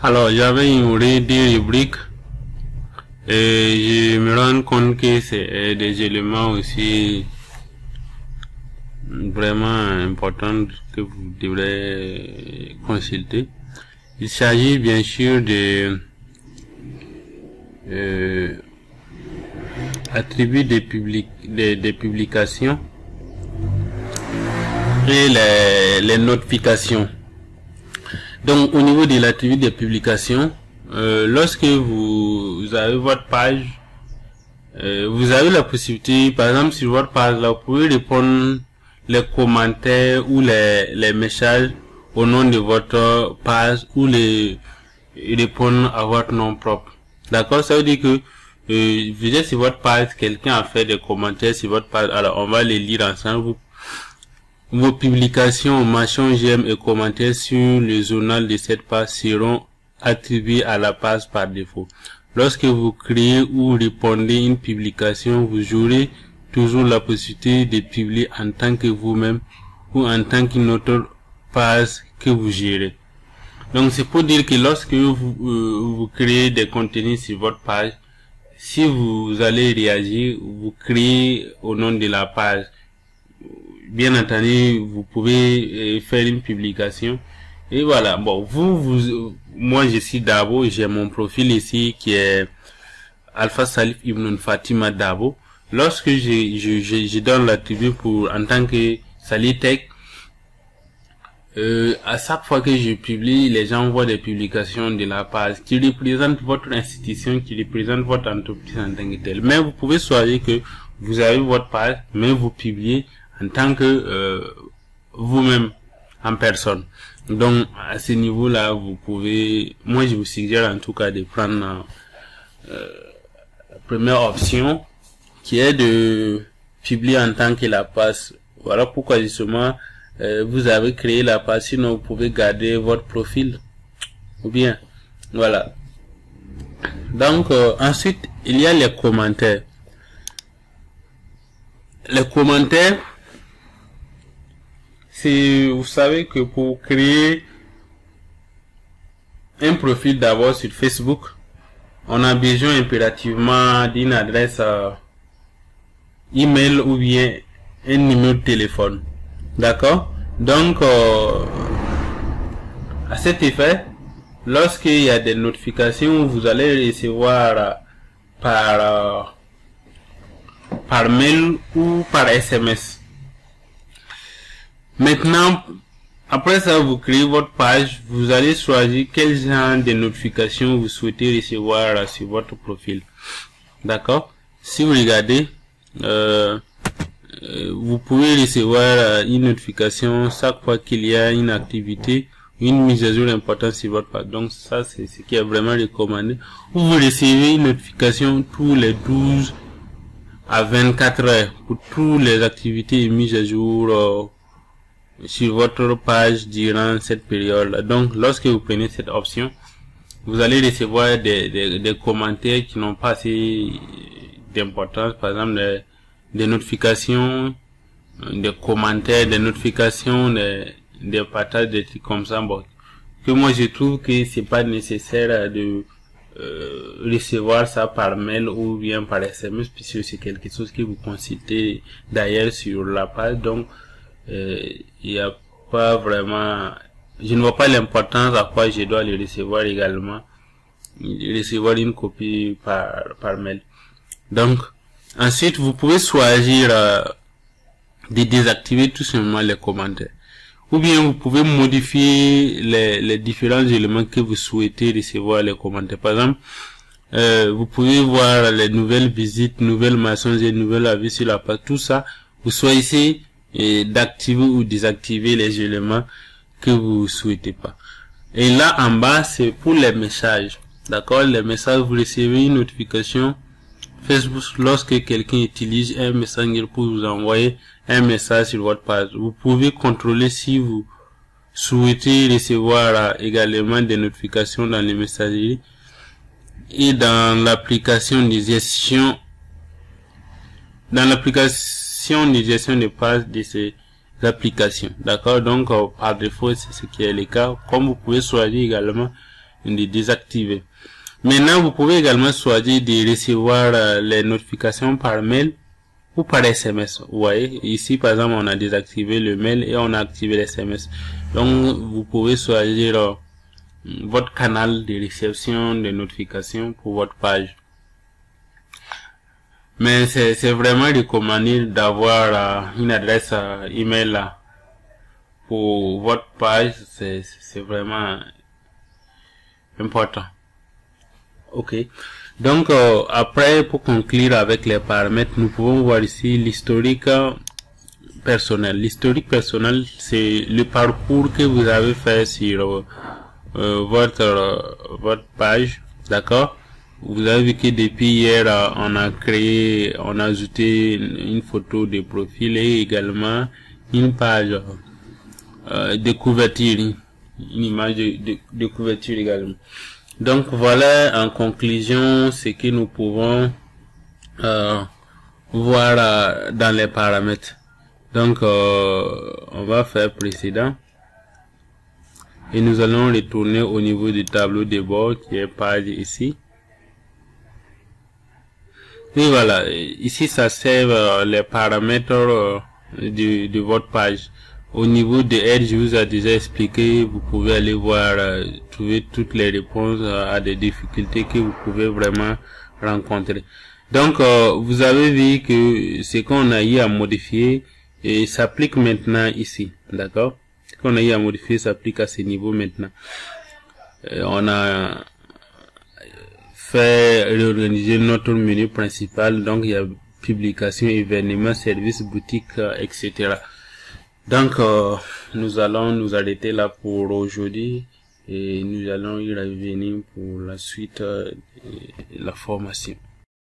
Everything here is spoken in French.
Alors, j'avais ignoré des rubriques et je me rends compte que c'est des éléments aussi vraiment importants que vous devrez consulter. Il s'agit bien sûr de attributs des publications et les notifications. Donc au niveau de l'attribut des publications, lorsque vous avez votre page, vous avez la possibilité, par exemple sur votre page là, vous pouvez répondre les commentaires ou les messages au nom de votre page ou les répondre à votre nom propre. D'accord? Ça veut dire que vous êtes sur votre page, quelqu'un a fait des commentaires sur votre page, alors on va les lire ensemble. Vos publications, mentions, j'aime et commentaires sur le journal de cette page seront attribués à la page par défaut. Lorsque vous créez ou répondez une publication, vous aurez toujours la possibilité de publier en tant que vous-même ou en tant qu'une autre page que vous gérez. Donc c'est pour dire que lorsque vous créez des contenus sur votre page, si vous allez réagir, vous créez au nom de la page. Bien entendu, vous pouvez faire une publication. Et voilà. Bon, moi je suis Dabo, j'ai mon profil ici qui est Alpha Salif Ibn Fatima Dabo. Lorsque je donne l'attribut pour en tant que Salitech, à chaque fois que je publie, les gens voient des publications de la page qui représentent votre institution, qui représentent votre entreprise en tant que telle. Mais vous pouvez choisir que vous avez votre page, mais vous publiez en tant que vous-même en personne. Donc à ce niveau-là, vous pouvez, moi je vous suggère en tout cas de prendre la première option qui est de publier en tant que la page. Voilà pourquoi justement vous avez créé la page, sinon vous pouvez garder votre profil ou bien voilà. Donc ensuite il y a les commentaires. Les commentaires, vous savez que pour créer un profil d'abord sur Facebook, on a besoin impérativement d'une adresse email ou bien un numéro de téléphone. D'accord? Donc à cet effet, lorsqu'il y a des notifications, vous allez recevoir par mail ou par SMS. Maintenant, après ça, vous créez votre page, vous allez choisir quel genre de notifications vous souhaitez recevoir sur votre profil. D'accord? Si vous regardez, vous pouvez recevoir une notification chaque fois qu'il y a une activité, une mise à jour importante sur votre page. Donc ça, c'est ce qui est vraiment recommandé. Vous recevez une notification tous les 12 à 24 heures pour toutes les activités et mises à jour sur votre page durant cette période-là. Donc, lorsque vous prenez cette option, vous allez recevoir des commentaires qui n'ont pas assez d'importance. Par exemple, des notifications, des commentaires, des notifications, des partages, des trucs comme ça. Bon, que moi je trouve que c'est pas nécessaire de recevoir ça par mail ou bien par SMS, puisque c'est quelque chose que vous consultez d'ailleurs sur la page. Donc il n'y a pas vraiment, je ne vois pas l'importance à quoi je dois le recevoir également, recevoir une copie par mail. Donc ensuite vous pouvez choisir de désactiver tout simplement les commentaires, ou bien vous pouvez modifier les différents éléments que vous souhaitez recevoir les commentaires. Par exemple, vous pouvez voir les nouvelles visites, nouvelles mentions et nouvelles avis sur la page. Tout ça, vous choisissez d'activer ou désactiver les éléments que vous souhaitez pas. Et là en bas, c'est pour les messages. D'accord? Les messages, vous recevez une notification Facebook lorsque quelqu'un utilise un messenger pour vous envoyer un message sur votre page. Vous pouvez contrôler si vous souhaitez recevoir également des notifications dans les messageries et dans l'application de gestion, de gestion de pages de ces applications. D'accord? Donc par défaut, c'est ce qui est le cas. Comme vous pouvez choisir également de désactiver. Maintenant, vous pouvez également choisir de recevoir les notifications par mail ou par SMS. Vous voyez, ici par exemple, on a désactivé le mail et on a activé les SMS. Donc, vous pouvez choisir votre canal de réception des notifications pour votre page. Mais c'est vraiment recommandé d'avoir une adresse email pour votre page. C'est vraiment important. Ok. Donc après, pour conclure avec les paramètres, nous pouvons voir ici l'historique personnel. L'historique personnel, c'est le parcours que vous avez fait sur votre page, d'accord. Vous avez vu que depuis hier, on a ajouté une photo de profil et également une page de couverture, une image de couverture également. Donc voilà en conclusion ce que nous pouvons voir dans les paramètres. Donc on va faire précédent et nous allons retourner au niveau du tableau de bord qui est page ici. Et voilà, ici ça sert les paramètres de votre page. Au niveau de Edge, je vous ai déjà expliqué, vous pouvez aller voir, trouver toutes les réponses à des difficultés que vous pouvez vraiment rencontrer. Donc, vous avez vu que ce qu'on a eu à modifier s'applique maintenant ici, d'accord? Ce qu'on a eu à modifier s'applique à ce niveau maintenant. On a fait réorganiser notre menu principal, donc il y a publication, événements, services, boutiques, etc. Donc nous allons nous arrêter là pour aujourd'hui et nous allons y revenir pour la suite de la formation.